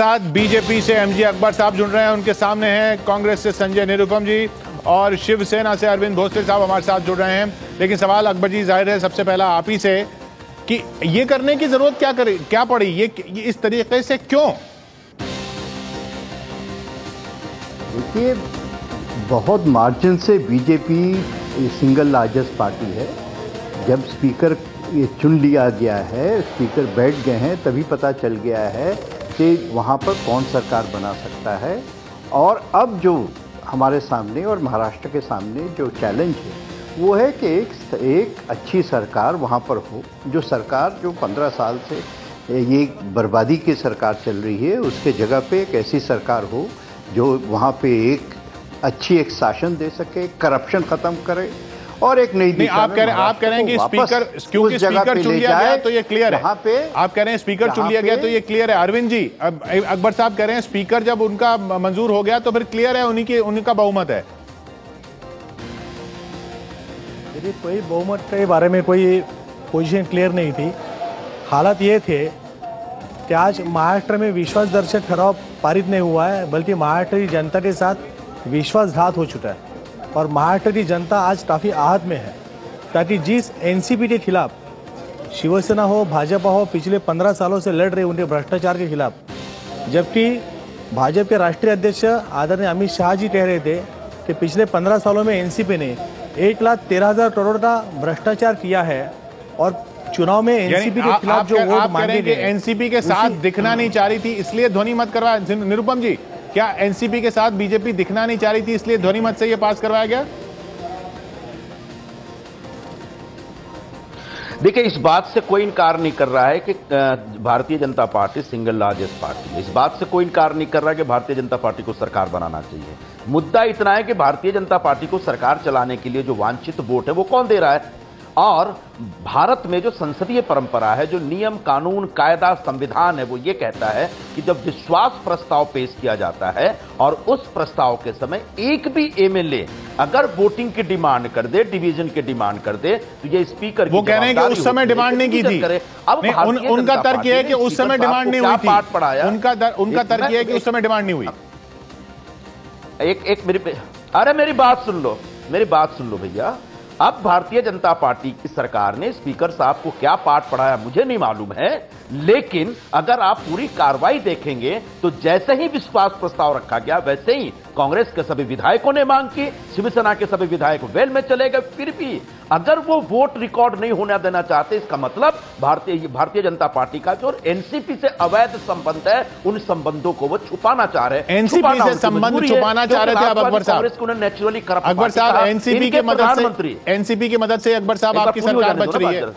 साथ बीजेपी से एमजी अकबर साहब जुड़ रहे हैं, उनके सामने हैं कांग्रेस से संजय निरुपम जी और शिवसेना से अरविंद भोसले साहब हमारे साथ जुड़ रहे हैं। लेकिन सवाल अकबर जी जाहिर है सबसे पहला आप ही से कि ये करने की जरूरत क्या पड़ी, ये इस तरीके से क्यों? देखिए, बहुत मार्जिन से बीजेपी सिंगल लार्जेस्ट पार्टी है। जब स्पीकर ये चुन लिया गया है, स्पीकर बैठ गए हैं, तभी पता चल गया है कि वहाँ पर कौन सरकार बना सकता है। और अब जो हमारे सामने और महाराष्ट्र के सामने जो चैलेंज है वो है कि एक अच्छी सरकार वहाँ पर हो, जो सरकार जो 15 साल से ये बर्बादी की सरकार चल रही है, उसके जगह पे एक ऐसी सरकार हो जो वहाँ पे एक अच्छी एक शासन दे सके, करप्शन खत्म करे और एक नई दिशा में। आप कह रहे हैं कि स्पीकर, क्योंकि स्पीकर चुन लिया गया तो ये क्लियर है। पे आप कह रहे हैं स्पीकर चुन लिया गया तो ये क्लियर है। अरविंद जी, अब अकबर साहब कह रहे हैं स्पीकर जब उनका मंजूर हो गया तो फिर क्लियर है उनका बहुमत है। यदि कोई बहुमत के बारे में कोई पोजीशन क्लियर नहीं थी। हालात ये थे कि आज महाराष्ट्र में विश्वासदर्शक ठराव पारित नहीं हुआ है, बल्कि महाराष्ट्र की जनता के साथ विश्वासघात हो चुका है और महाराष्ट्र की जनता आज काफ़ी आहत में है। ताकि जिस एनसीपी के खिलाफ शिवसेना हो, भाजपा हो, पिछले 15 सालों से लड़ रहे उनके भ्रष्टाचार के खिलाफ, जबकि भाजपा के राष्ट्रीय अध्यक्ष आदरणीय अमित शाह जी कह रहे थे कि पिछले 15 सालों में एनसीपी ने 1,13,000 करोड़ का भ्रष्टाचार किया है और चुनाव में एनसीपी के खिलाफ जो वोट मांगे गए, एनसीपी के साथ दिखना नहीं चाह रही थी इसलिए ध्वनि मत करवा। निरुपम जी, क्या एनसीपी के साथ बीजेपी दिखना नहीं चाह रही थी इसलिए ध्वनि मत से यह पास करवाया गया? देखिए, इस बात से कोई इनकार नहीं कर रहा है कि Bharatiya Janata party single largest party है। इस बात से कोई इनकार नहीं कर रहा है कि भारतीय जनता पार्टी को सरकार बनाना चाहिए। मुद्दा इतना है कि भारतीय जनता पार्टी को सरकार चलाने के लिए जो वांछित वोट है वो कौन दे रहा है। और भारत में जो संसदीय परंपरा है, जो नियम कानून कायदा संविधान है, वो ये कहता है कि जब विश्वास प्रस्ताव पेश किया जाता है और उस प्रस्ताव के समय एक भी एमएलए अगर वोटिंग की डिमांड कर दे, डिवीजन की डिमांड कर दे, तो ये स्पीकर वो कह रहे हैं कि उस समय डिमांड नहीं की थी। अब उनका तर्क यह है कि उस समय डिमांड नहीं हुई थी। पाठ पढ़ाया उनका तर्क यह है कि उस समय डिमांड नहीं हुई। मेरी बात सुन लो भैया। अब भारतीय जनता पार्टी की सरकार ने स्पीकर साहब को क्या पाठ पढ़ाया मुझे नहीं मालूम है, लेकिन अगर आप पूरी कार्रवाई देखेंगे तो जैसे ही विश्वास प्रस्ताव रखा गया वैसे ही कांग्रेस के सभी विधायकों ने मांग की, शिवसेना के सभी विधायक वेल में चले गए। फिर भी अगर वो वोट रिकॉर्ड नहीं होने देना चाहते, इसका मतलब भारतीय जनता पार्टी का जो एनसीपी से अवैध संबंध है, उन संबंधों को वो छुपाना चाह रहे हैं। एनसीपी से संबंध छुपाना चाह रहे थे अब अकबर साहब। नेचुरली करप्ट अकबर साहब, एनसीपी की मदद से अकबर साहब आपकी सरकार बच रही है,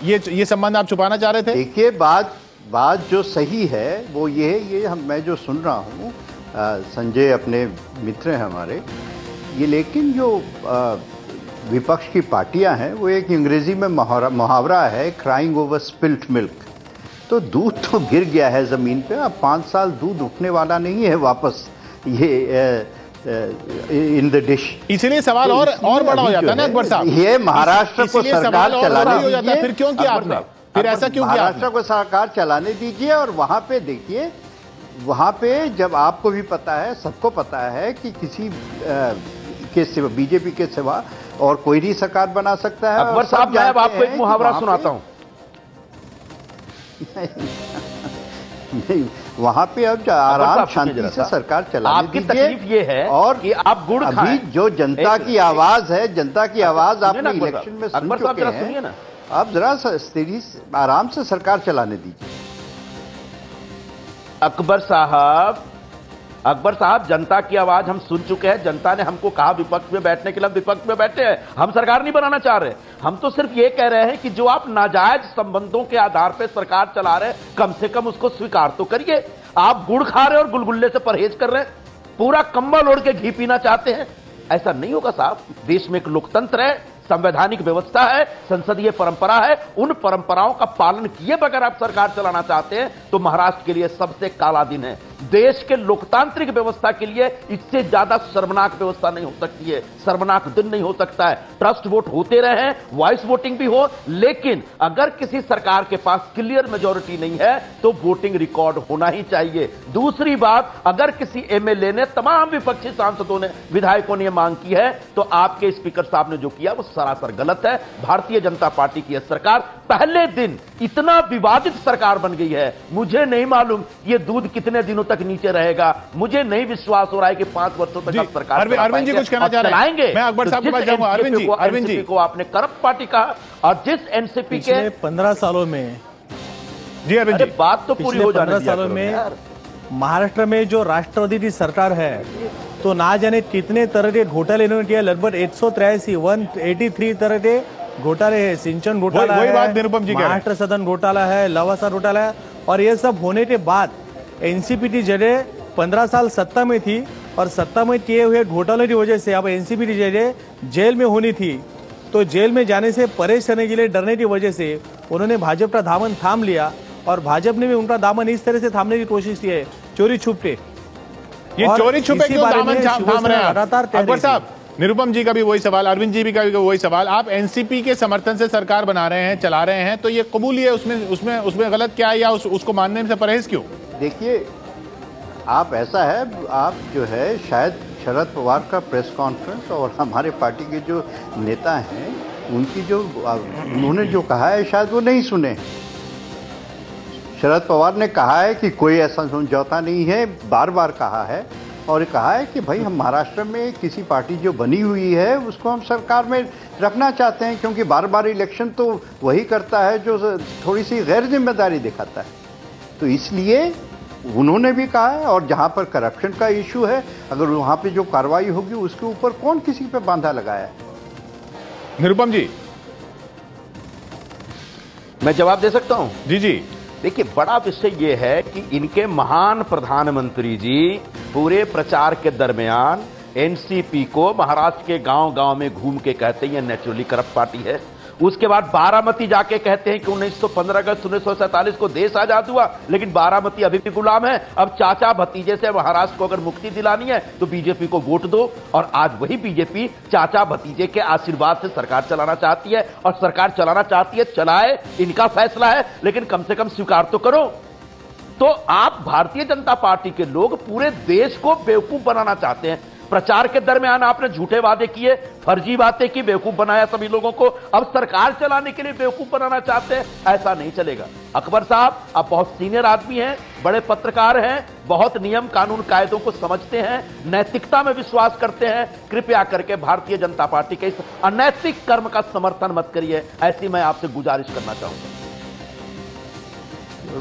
ये संबंध आप छुपाना चाह रहे थे। देखिए, बात जो सही है वो ये मैं जो सुन रहा हूँ, संजय अपने मित्र हैं हमारे, ये लेकिन जो विपक्ष की पार्टियां हैं वो एक अंग्रेजी में मुहावरा है, क्राइंग ओवर स्पिल्ट मिल्क। तो दूध तो गिर गया है जमीन पे, अब 5 साल दूध उठने वाला नहीं है वापस ये इन द डिश। इसलिए सवाल और बड़ा हो जाता है ना अकबर साहब। ये महाराष्ट्र को सरकार चलाने दीजिए। फिर क्यों किया आपने? फिर ऐसा क्यों किया? महाराष्ट्र को सरकार चलाने दीजिए और वहां पे देखिए, वहां पे जब आपको भी पता है, सबको पता है कि किसी के सिवा, बीजेपी के सिवा और कोई नहीं सरकार बना सकता है। अकबर साहब, मैं अब आपको एक मुहावरा सुनाता हूं। नहीं, वहां पे अब आराम शांति से सरकार चलाने दीजिए। तकलीफ ये है और कि आप गुड़ खाएं। अभी जो जनता की आवाज है, जनता की आवाज आपने इलेक्शन में सुन चुके हैं। अब जरा स्थिति आराम से सरकार चलाने दीजिए। अकबर साहब, जनता की आवाज हम सुन चुके हैं। जनता ने हमको कहा विपक्ष में बैठने के लिए, हम विपक्ष में बैठे हैं। हम सरकार नहीं बनाना चाह रहे, हम तो सिर्फ ये कह रहे हैं कि जो आप नाजायज संबंधों के आधार पर सरकार चला रहे, कम से कम उसको स्वीकार तो करिए। आप गुड़ खा रहे और गुलगुल्ले से परहेज कर रहे हैं, पूरा कंबल ओढ़ के घी पीना चाहते हैं। ऐसा नहीं होगा साहब। देश में एक लोकतंत्र है, संवैधानिक व्यवस्था है, संसदीय परंपरा है। उन परंपराओं का पालन किए बगैर आप सरकार चलाना चाहते हैं तो महाराष्ट्र के लिए सबसे काला दिन है। देश के लोकतांत्रिक व्यवस्था के लिए इससे ज्यादा शर्मनाक व्यवस्था नहीं हो सकती है, शर्मनाक दिन नहीं हो सकता है। ट्रस्ट वोट होते रहे, वॉइस वोटिंग भी हो, लेकिन अगर किसी सरकार के पास क्लियर मेजॉरिटी नहीं है तो वोटिंग रिकॉर्ड होना ही चाहिए। दूसरी बात, अगर किसी एमएलए ने, तमाम विपक्षी सांसदों ने, विधायकों ने मांग की है तो आपके स्पीकर साहब ने जो किया वो सरासर गलत है। भारतीय जनता पार्टी की यह सरकार पहले दिन इतना विवादित सरकार बन गई है, मुझे नहीं मालूम ये दूध कितने दिनों तक नीचे रहेगा। मुझे नहीं विश्वास हो रहा है कि 5 वर्षों तक आप सरकार अरविंद जी कुछ कहना चाह रहे हैं? मैं अकबर साहब के पास जाऊंगा। अरविंद जी को आपने करप्ट पार्टी कहा और जिस एनसीपी के 15 सालों में, जी अरविंद जी, बात तो पूरी हो जाने 15 सालों में महाराष्ट्र में जो राष्ट्रवादी की सरकार है तो ना जाने कितने तरह के घोटाले इन्होंने किया। लगभग 183 तरह के घोटाले है। सिंचन घोटाला वही है, बात निरुपम जी कह रहे हैं। महाराष्ट्र सदन घोटाला है, लवासा घोटाला है। और ये सब होने के बाद एनसीपी की जगह 15 साल सत्ता में थी और सत्ता में किए हुए घोटालों की वजह से अब एनसीपी की जगह जेल में होनी थी। तो जेल में जाने से परहेज करने के लिए, डरने की वजह से उन्होंने भाजपा का दामन थाम लिया और भाजपा ने भी उनका दामन इस तरह से थामने की कोशिश की है, चोरी छुपे। ये चोरी छुपे क्यों दामन थाम रहे हैं लगातार? अकबर साहब, निरुपम जी का भी वही सवाल, अरविंद जी भी का भी वही सवाल। आप एनसीपी के समर्थन से सरकार बना रहे हैं, चला रहे हैं, तो ये कबूल है, उसमें गलत क्या है या उसको मानने से परहेज क्यों? देखिए, आप ऐसा है, आप जो है शायद शरद पवार का प्रेस कॉन्फ्रेंस और हमारे पार्टी के जो नेता हैं उनकी जो उन्होंने जो कहा है शायद वो नहीं सुने। शरद पवार ने कहा है कि कोई ऐसा समझौता नहीं है, बार बार कहा है, और कहा है कि भाई हम महाराष्ट्र में किसी पार्टी जो बनी हुई है उसको हम सरकार में रखना चाहते हैं, क्योंकि बार बार इलेक्शन तो वही करता है जो थोड़ी सी गैर जिम्मेदारी दिखाता है। तो इसलिए उन्होंने भी कहा है, और जहां पर करप्शन का इशू है, अगर वहां पे जो कार्रवाई होगी उसके ऊपर कौन किसी पे बांधा लगाया है? निरुपम जी, मैं जवाब दे सकता हूं? जी जी। देखिए, बड़ा विषय यह है कि इनके महान प्रधानमंत्री जी पूरे प्रचार के दरमियान एनसीपी को महाराष्ट्र के गांव-गांव में घूम के कहते हैं नेचुरली करप्ट पार्टी है। उसके बाद बारामती जाके कहते हैं कि 1915 अगस्त 1947 को देश आजाद हुआ, लेकिन बारामती अभी भी गुलाम है। अब चाचा भतीजे से महाराष्ट्र को अगर मुक्ति दिलानी है तो बीजेपी को वोट दो। और आज वही बीजेपी चाचा भतीजे के आशीर्वाद से सरकार चलाना चाहती है, और सरकार चलाना चाहती है, चलाए, इनका फैसला है, लेकिन कम से कम स्वीकार तो करो। तो आप भारतीय जनता पार्टी के लोग पूरे देश को बेवकूफ बनाना चाहते हैं। प्रचार के दरमियान आपने झूठे वादे किए, फर्जी बातें की, बेवकूफ बनाया सभी लोगों को। अब सरकार चलाने के लिए बेवकूफ बनाना चाहते हैं, ऐसा नहीं चलेगा। अकबर साहब, आप बहुत सीनियर आदमी हैं, बड़े पत्रकार हैं, बहुत नियम कानून कायदों को समझते हैं, नैतिकता में विश्वास करते हैं। कृपया करके भारतीय जनता पार्टी के इस अनैतिक कर्म का समर्थन मत करिए, ऐसी मैं आपसे गुजारिश करना चाहूंगा।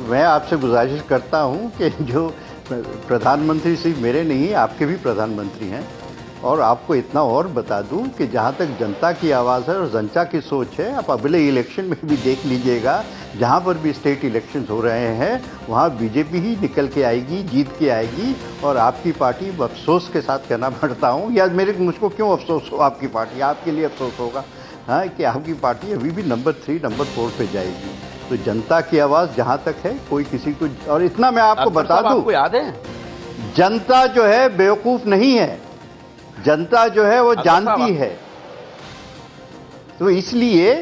मैं आपसे गुजारिश करता हूं कि जो प्रधानमंत्री सिर्फ मेरे नहीं, आपके भी प्रधानमंत्री हैं, और आपको इतना और बता दूं कि जहां तक जनता की आवाज़ है और जनता की सोच है, आप अगले इलेक्शन में भी देख लीजिएगा, जहां पर भी स्टेट इलेक्शंस हो रहे हैं वहां बीजेपी ही निकल के आएगी, जीत के आएगी। और आपकी पार्टी, अफसोस के साथ कहना पड़ता हूं, या मुझको क्यों अफसोस हो, आपकी पार्टी, आपके लिए अफसोस होगा हाँ, कि आपकी पार्टी अभी भी नंबर 3, नंबर 4 पे जाएगी। तो जनता की आवाज़ जहां तक है, कोई किसी को, और इतना मैं आपको बता दूं, आपको याद है, जनता जो है बेवकूफ नहीं है, जनता जो है वो जानती है। तो इसलिए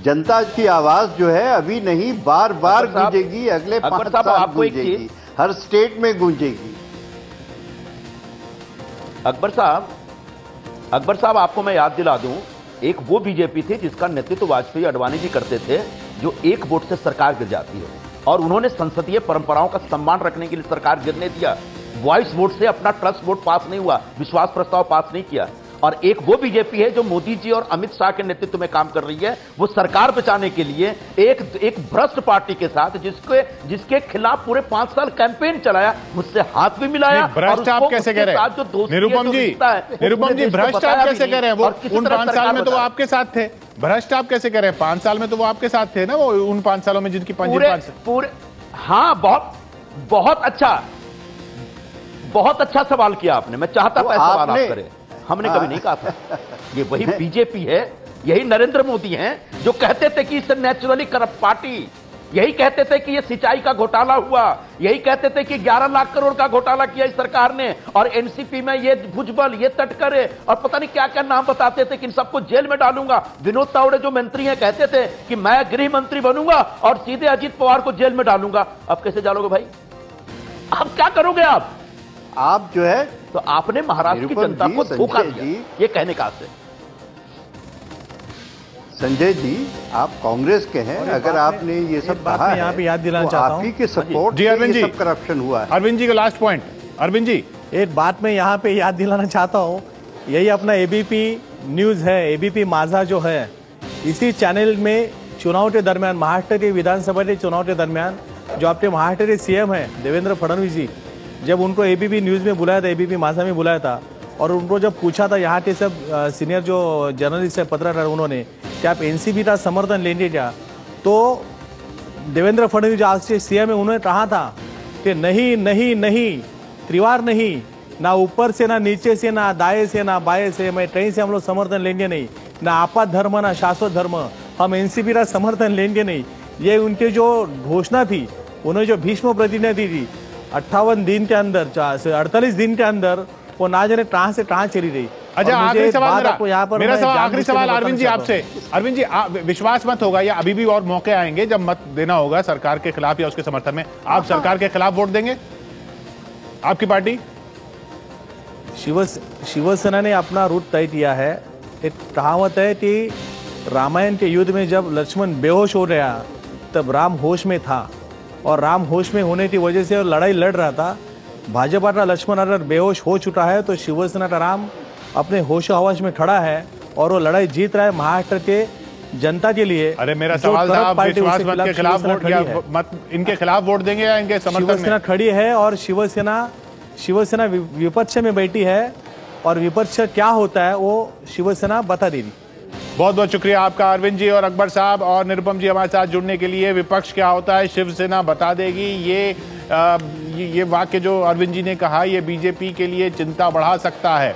जनता की आवाज जो है अभी नहीं, बार बार गूंजेगी, अगले 5 साल गूंजेगी, हर स्टेट में गूंजेगी। अकबर साहब, आपको मैं याद दिला दूं, एक वो बीजेपी थी जिसका नेतृत्व वाजपेयी अडवाणी जी करते थे, जो एक वोट से सरकार गिर जाती है, और उन्होंने संसदीय परंपराओं का सम्मान रखने के लिए सरकार गिरने दिया। वॉइस वोट से अपना ट्रस्ट वोट पास नहीं हुआ, विश्वास प्रस्ताव पास नहीं किया। और एक वो बीजेपी है जो मोदी जी और अमित शाह के नेतृत्व में काम कर रही है, वो सरकार बचाने के लिए एक भ्रष्ट पार्टी के साथ, जिसके खिलाफ पूरे 5 साल कैंपेन चलाया, मुझसे हाथ भी मिलाया। भ्रष्ट आप कैसे कह रहे हैं निरुपम जी? भ्रष्ट आप कैसे कह रहे हैं? वो उन 5 साल में तो वो आपके साथ थे। भ्रष्ट आप कैसे कह रहे हैं? 5 साल में तो वो आपके साथ थे ना, वो उन 5 सालों में जिनकी पूरे। हाँ, बहुत अच्छा सवाल किया आपने। मैं चाहता था सवाल आप करें, हमने कभी नहीं कहा था। ये वही बीजेपी है यही नरेंद्र मोदी हैं जो कहते थे कि इससे नेचुरली करप्ट पार्टी, यही कहते थे कि ये सिंचाई का घोटाला हुआ, यही कहते थे कि 11 लाख करोड़ का घोटाला किया इस सरकार ने, और एनसीपी में ये भुजबल, ये तटकरे और पता नहीं क्या क्या नाम बताते थे कि इन सबको जेल में डालूंगा। विनोद तावड़े जो मंत्री हैं कहते थे कि मैं गृह मंत्री बनूंगा और सीधे अजीत पवार को जेल में डालूंगा। अब कैसे डालोगे भाई? अब क्या करोगे आप जो है तो आपने महाराष्ट्र की जनता को धोखा दिया, ये कहने का से। संजय जी, आप कांग्रेस के हैं, अगर आपने ये सब कहा है, यहाँ पे याद दिलाना चाहता हूँ, आप ही के सपोर्ट जी अरविंद जी, सब करप्शन हुआ है। अरविंद जी का लास्ट पॉइंट। अरविंद जी, एक बात मैं यहाँ पे याद दिलाना चाहता हूँ, यही अपना एबीपी न्यूज है, एबीपी माझा जो है, इसी चैनल में चुनाव के दरमियान, महाराष्ट्र के विधानसभा के चुनाव के दरमियान, जो आपके महाराष्ट्र के सीएम है देवेंद्र फडणवीस जी, जब उनको एबीपी न्यूज में बुलाया था, एबीपी माझा में बुलाया था, और उनको जब पूछा था यहाँ के सब सीनियर जो जर्नलिस्ट है, पत्रकार, उन्होंने कि आप एनसीपी का समर्थन लेंगे क्या, तो देवेंद्र फडणवीस जो आज के सीएम है, उन्होंने कहा था कि नहीं नहीं नहीं, त्रिवार नहीं, ना ऊपर से ना नीचे से ना दाएं से ना बाएं से, मैं कहीं से हम लोग समर्थन लेंगे नहीं, ना आपात धर्म ना शाश्वत धर्म, हम एनसीपी का समर्थन लेंगे नहीं। ये उनके जो घोषणा थी, उन्होंने जो भीष्म प्रतिज्ञा दी थी 58 दिन के अंदर, 48 दिन के अंदर, वो ना जाने कहां से कहां चली गई। अच्छा, आखिरी सवाल मेरा सवाल, आखिरी सवाल अरविंद जी आपसे। अरविंद जी, विश्वास मत होगा या अभी भी और मौके आएंगे जब मत देना होगा सरकार के खिलाफ या उसके समर्थन में, आप सरकार के खिलाफ वोट देंगे? आपकी पार्टी शिवसेना ने अपना रूट तय किया है। एक कहावत है कि रामायण के युद्ध में जब लक्ष्मण बेहोश हो गया तब राम होश में था, और राम होश में होने की वजह से लड़ाई लड़ रहा था। भाजपा का लक्ष्मण अगर बेहोश हो चुका है तो शिवसेना का राम अपने होश हवाश में खड़ा है और वो लड़ाई जीत रहा है महाराष्ट्र के जनता के लिए। अरे मेरा सवाल था, आप विश्वास मत के खिलाफ वोट या मत इनके खिलाफ वोट देंगे या इनके समर्थन में? शिवसेना खड़ी है और शिवसेना विपक्ष में बैठी है, और विपक्ष क्या होता है वो शिवसेना बता देगी। बहुत बहुत शुक्रिया आपका अरविंद जी और अकबर साहब और निरुपम जी हमारे साथ जुड़ने के लिए। विपक्ष क्या होता है शिवसेना बता देगी, ये वाक्य जो अरविंद जी ने कहा, ये बीजेपी के लिए चिंता बढ़ा सकता है।